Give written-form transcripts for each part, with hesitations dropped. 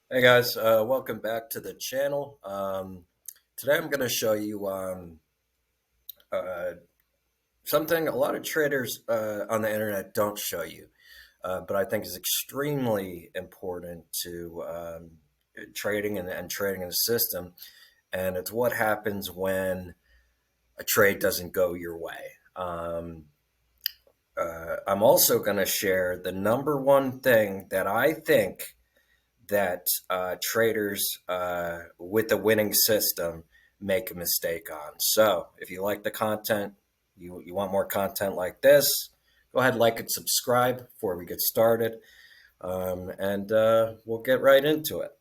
Hey guys, welcome back to the channel. Today I'm going to show you uh, something a lot of traders on the internet don't show you, but I think is extremely important to trading and trading in the system. And it's what happens when a trade doesn't go your way. I'm also going to share the number one thing that I think that traders with a winning system make a mistake on. So if you like the content, you want more content like this, go ahead, like and subscribe before we get started. And we'll get right into it.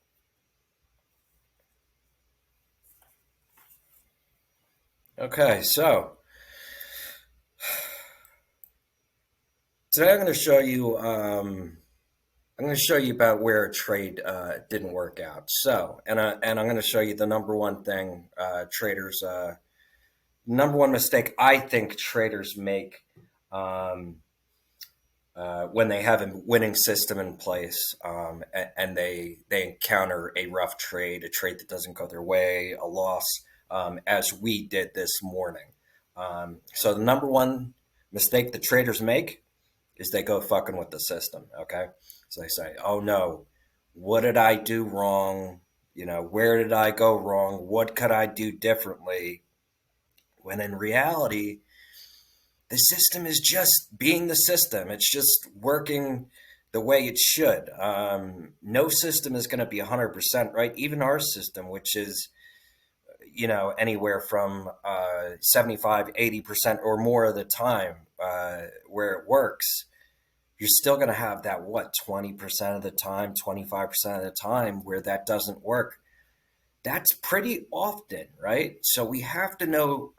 Okay, so today I'm going to show you about where a trade didn't work out. So, and I'm going to show you the number one thing traders number one mistake I think traders make um, when they have a winning system in place and they encounter a rough trade, a trade that doesn't go their way, a loss, as we did this morning. So the number one mistake the traders make is they go fucking with the system. Okay, so they say, "Oh no, what did I do wrong? Where did I go wrong? What could I do differently?" When in reality, the system is just being the system. It's just working the way it should. No system is going to be 100% right. Even our system, which is, anywhere from 75, 80% or more of the time where it works, you're still going to have that, 20% of the time, 25% of the time where that doesn't work. That's pretty often, right? So we have to know,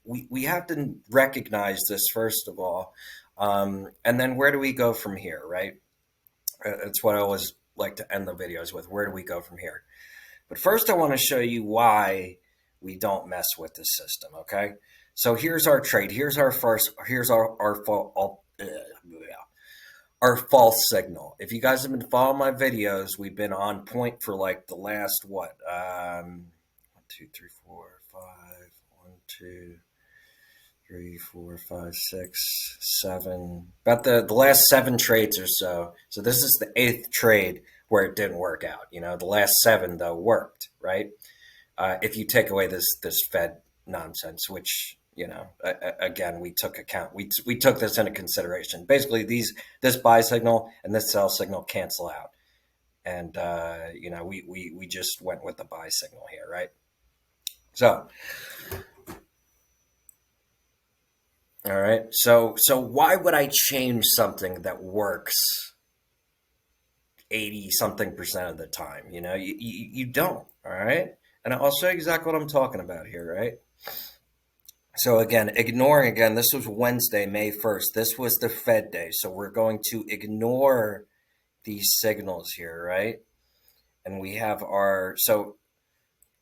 we have to recognize this first of all, and then where do we go from here, right? It's what I always like to end the videos with. Where do we go from here? But first, I want to show you why we don't mess with the system. Okay, so here's our trade. Here's our first. Here's our false signal. If you guys have been following my videos, we've been on point for like the last what? 1, 2, 3, 4, 5. 1, 2, 3, 4, 5, 6, 7. About the last 7 trades or so. So this is the eighth trade where it didn't work out. The last 7 though worked, right? If you take away this Fed nonsense, which again we took account, we took this into consideration. Basically, this buy signal and this sell signal cancel out, and we just went with the buy signal here, right? So, all right. So why would I change something that works 80 something percent of the time? You don't. All right. And I'll show you exactly what I'm talking about here, right? So again, ignoring again, this was Wednesday, May 1st. This was the Fed day. So we're going to ignore these signals here, right? And we have so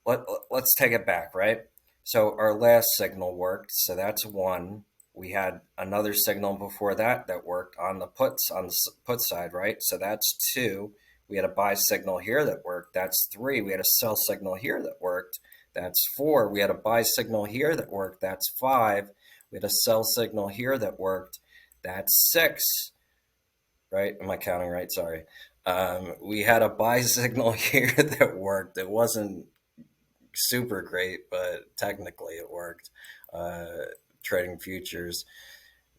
let's take it back, right? So our last signal worked. So that's 1. We had another signal before that worked on the put side, right? So that's 2. We had a buy signal here that worked. That's 3. We had a sell signal here that worked. That's 4. We had a buy signal here that worked. That's 5. We had a sell signal here that worked. That's 6. Right? Am I counting right? Sorry. We had a buy signal here that worked. It wasn't super great, but technically it worked. Trading futures.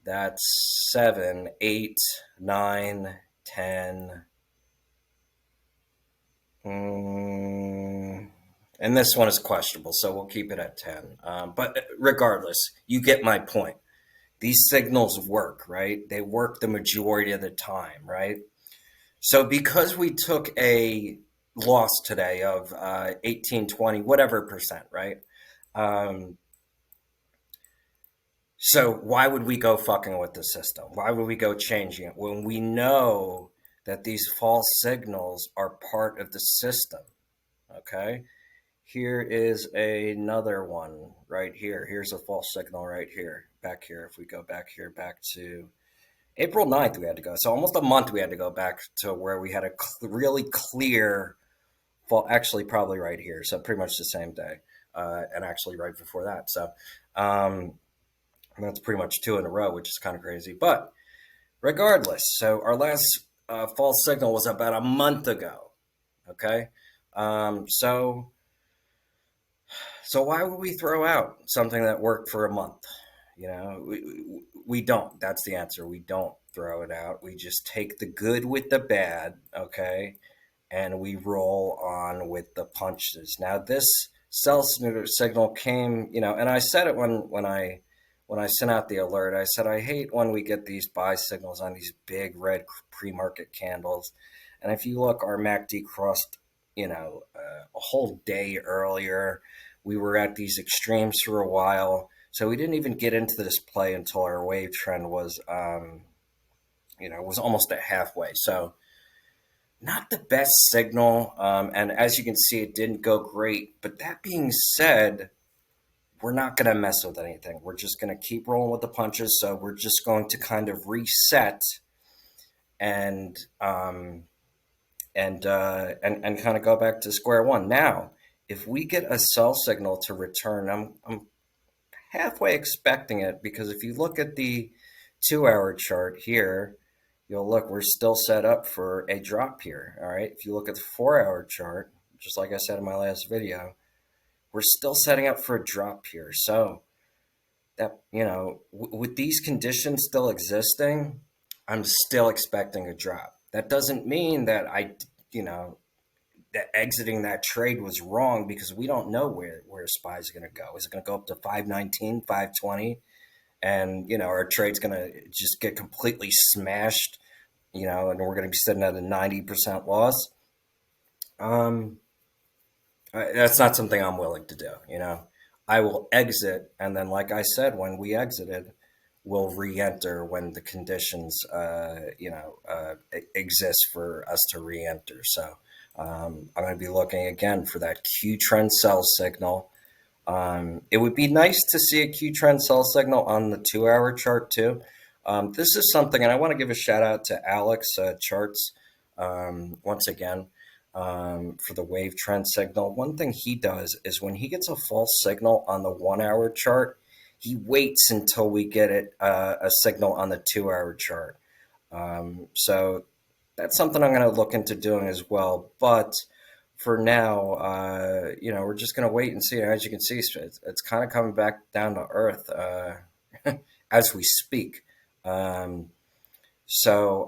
That's 7, 8, 9, 10. And this one is questionable, so we'll keep it at 10. But regardless, you get my point. These signals work, right? They work the majority of the time, right? So because we took a loss today of 18, 20, whatever percent, right? Um, so why would we go fucking with the system? Why would we go changing it when we know that these false signals are part of the system? Okay. Here is another one right here. Here's a false signal right here. Back here. If we go back here, back to April 9th, we had to go. So almost a month we had to go back to where we had a really clear fall, actually probably right here. So pretty much the same day, and actually right before that. So um, that's pretty much two in a row, which is kind of crazy. But regardless, so our last false signal was about a month ago. Okay, so why would we throw out something that worked for a month? We don't. That's the answer. We don't throw it out. We just take the good with the bad, okay, and we roll on with the punches. Now, this cell signal came, and I said it when I sent out the alert. I said I hate when we get these buy signals on these big red pre-market candles, and if you look, our MACD crossed, a whole day earlier. We were at these extremes for a while, so we didn't even get into this play until our wave trend was almost at halfway. So not the best signal. And as you can see, it didn't go great. But that being said, we're not going to mess with anything. We're just going to keep rolling with the punches. So we're just going to kind of reset and and kind of go back to square one. Now, if we get a sell signal to return, I'm halfway expecting it, because if you look at the 2 hour chart here, you'll look, we're still set up for a drop here. All right. If you look at the 4 hour chart, just like I said in my last video, we're still setting up for a drop here. So that, with these conditions still existing, I'm still expecting a drop. That doesn't mean that that exiting that trade was wrong, because we don't know where SPY is going to go. Is it going to go up to 519, 520? And, our trade's going to just get completely smashed, and we're going to be sitting at a 90% loss. That's not something I'm willing to do. I will exit, and then, like I said, when we exited, we'll re-enter when the conditions, exist for us to re-enter. So I'm going to be looking again for that Q trend sell signal. It would be nice to see a Q trend sell signal on the 2 hour chart too. This is something, and I want to give a shout out to Alex Charts once again, for the wave trend signal. One thing he does is when he gets a false signal on the 1 hour chart, he waits until we get a signal on the 2 hour chart. So that's something I'm going to look into doing as well. But for now, we're just going to wait and see. As you can see, it's kind of coming back down to earth as we speak. So,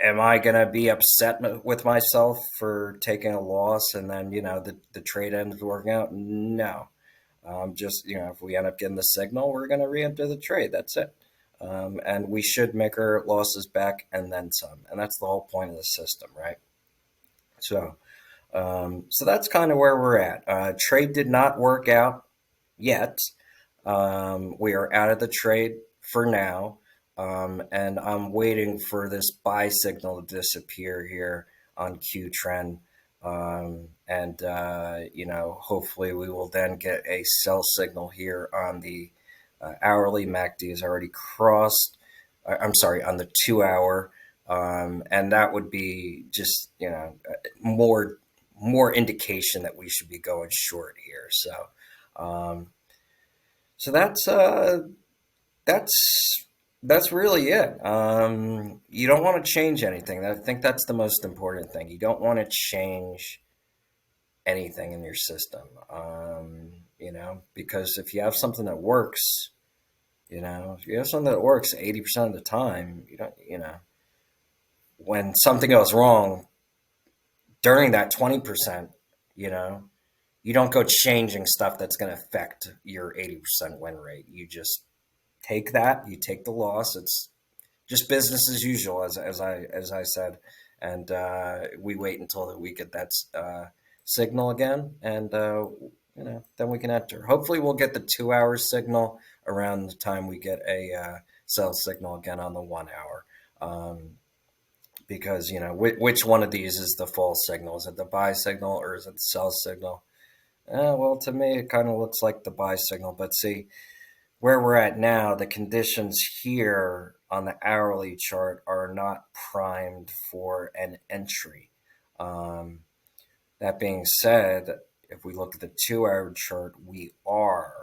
am I going to be upset with myself for taking a loss and then, the trade ends working out? No. Just, if we end up getting the signal, we're going to re-enter the trade. That's it. And we should make our losses back and then some. And that's the whole point of the system, right? So, so that's kind of where we're at. Trade did not work out yet. We are out of the trade for now. And I'm waiting for this buy signal to disappear here on Q trend. Hopefully we will then get a sell signal here on the hourly. MACD is already crossed. I'm sorry, on the 2 hour. And that would be just, more indication that we should be going short here. So, so that's really it. You don't want to change anything. I think that's the most important thing. You don't want to change anything in your system, because if you have something that works, if you have something that works 80% of the time, when something goes wrong during that 20%, you don't go changing stuff that's going to affect your 80% win rate. You just take that, you take the loss. It's just business as usual, as I said, and we wait until we get that signal again, and then we can enter. Hopefully, we'll get the 2 hour signal around the time we get a sell signal again on the 1 hour, because which one of these is the false signal? Is it the buy signal or is it the sell signal? Well, to me, it kind of looks like the buy signal, but see, where we're at now, the conditions here on the hourly chart are not primed for an entry. Um, that being said, if we look at the 2 hour chart, we are,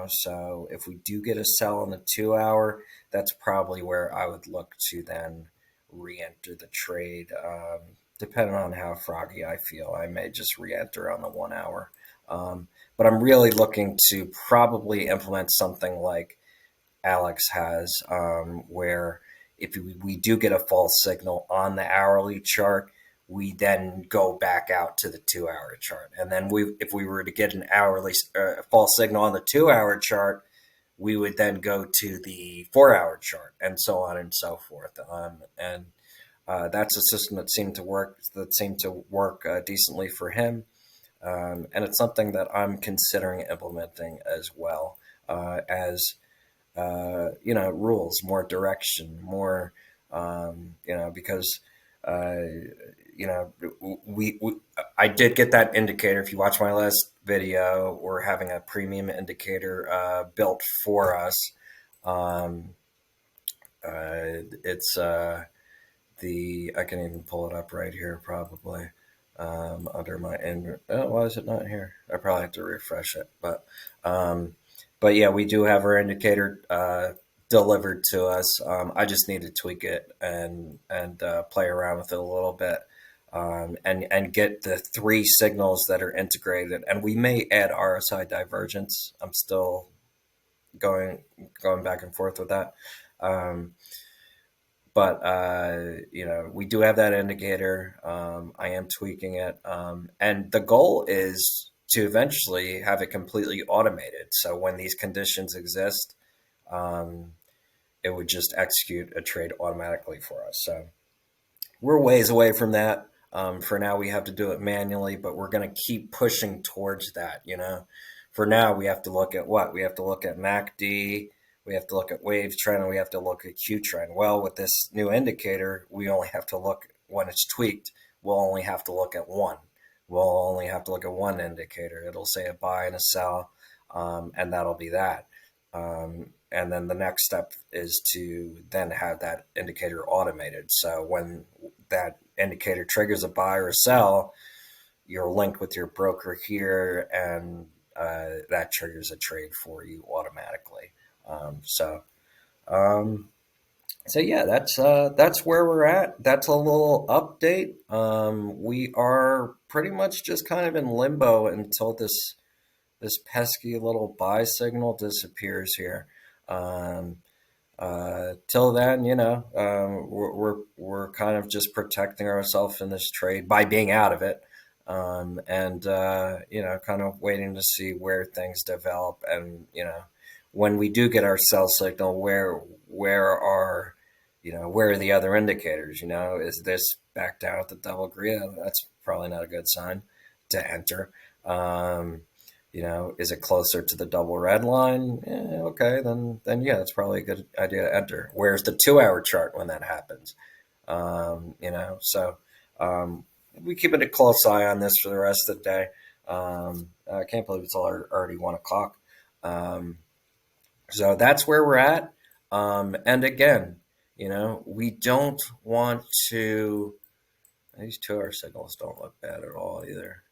so if we do get a sell on the 2 hour, that's probably where I would look to then re-enter the trade. Depending on how froggy I feel, I may just re-enter on the 1 hour. But I'm really looking to probably implement something like Alex has, where if we do get a false signal on the hourly chart, we then go back out to the 2 hour chart. And then if we were to get an hourly false signal on the 2 hour chart, we would then go to the 4 hour chart and so on and so forth. And that's a system that seemed to work decently for him. And it's something that I'm considering implementing as well, as rules, more direction, more, because, uh, we I did get that indicator. If you watch my last video, we're having a premium indicator built for us. Um, it's I can even pull it up right here, probably, under my end. Oh, why is it not here? I probably have to refresh it, but yeah, we do have our indicator delivered to us. I just need to tweak it and play around with it a little bit, and get the three signals that are integrated. And we may add RSI divergence. I'm still going back and forth with that. Um, but we do have that indicator. I am tweaking it, and the goal is to eventually have it completely automated. So when these conditions exist, um, it would just execute a trade automatically for us. So we're ways away from that. For now, we have to do it manually, but we're going to keep pushing towards that. For now, we have to look at what? We have to look at MACD, we have to look at wave trend, and we have to look at Q trend. Well, with this new indicator, we only have to look when it's tweaked. We'll only have to look at one. We'll only have to look at one indicator. It'll say a buy and a sell, and that'll be that. And then the next step is to then have that indicator automated. So when that indicator triggers a buy or a sell, you're linked with your broker here, and that triggers a trade for you automatically. Um, so yeah, that's where we're at. That's a little update. We are pretty much just kind of in limbo until this pesky little buy signal disappears here. Um, Till then, we're kind of just protecting ourselves in this trade by being out of it, and kind of waiting to see where things develop. And when we do get our sell signal, where are the other indicators? Is this back down at the double green? That's probably not a good sign to enter. Is it closer to the double red line? Okay, then yeah, it's probably a good idea to enter. Where's the 2 hour chart when that happens? So we keeping a close eye on this for the rest of the day. I can't believe it's already 1 o'clock. So that's where we're at. And again, we don't want to. These 2 hour signals don't look bad at all either.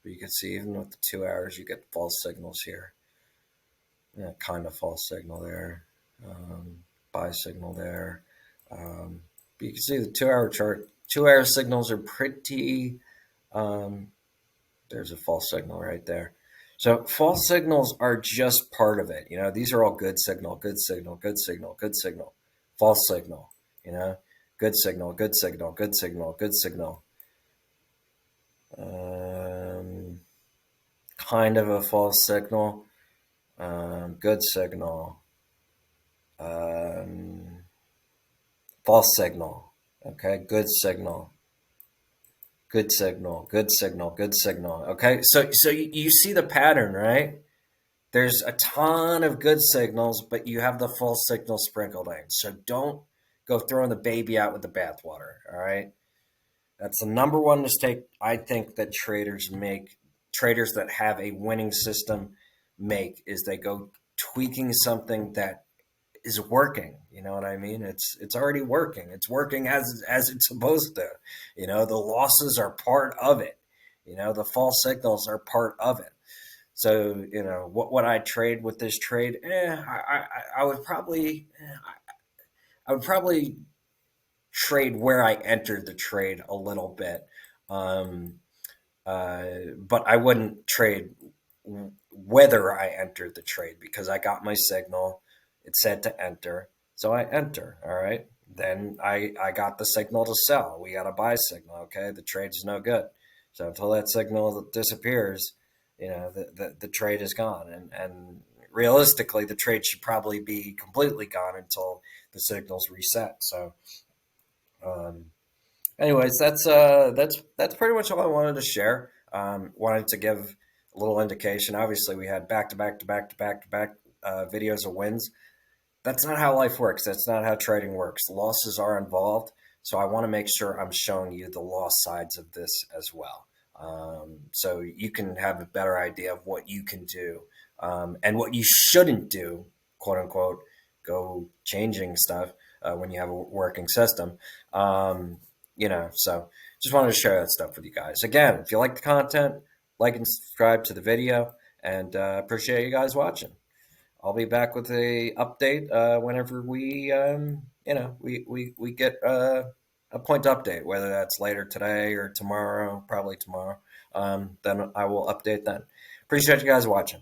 But you can see even with the 2 hours, you get false signals here. Yeah, kind of false signal there. Buy signal there. But you can see the 2 hour chart. 2 hour signals are pretty. There's a false signal right there. So false signals are just part of it. These are all good signal, good signal, good signal, good signal. False signal, good signal, good signal, good signal, good signal. Kind of a false signal, good signal, false signal, okay, good signal, good signal, good signal, good signal. Okay, so you see the pattern, right? There's a ton of good signals, but you have the false signal sprinkled in. So don't go throwing the baby out with the bathwater, all right? That's the number one mistake I think that traders make. Traders that have a winning system make is they go tweaking something that is working. You know what I mean? It's already working. It's working as it's supposed to. You know, the losses are part of it. You know, the false signals are part of it. So, you know, what would I trade with this trade? I would probably, I would probably trade where I entered the trade a little bit. Um, but I wouldn't trade whether I entered the trade because I got my signal. It said to enter, so I enter. All right. Then I got the signal to sell. We got a buy signal. Okay, the trade is no good. So until that signal disappears, you know the trade is gone. And realistically, the trade should probably be completely gone until the signals reset. So um, anyways, that's pretty much all I wanted to share. Wanted to give a little indication. Obviously, we had back to back to back to back to back videos of wins. That's not how life works. That's not how trading works. Losses are involved, so I want to make sure I'm showing you the loss sides of this as well, so you can have a better idea of what you can do and what you shouldn't do, quote unquote. Go changing stuff when you have a working system. Um, you know, so just wanted to share that stuff with you guys. Again, if you like the content, like and subscribe to the video, and appreciate you guys watching. I'll be back with a update whenever we, we get a point update, whether that's later today or tomorrow, probably tomorrow. Then I will update then. Appreciate you guys watching.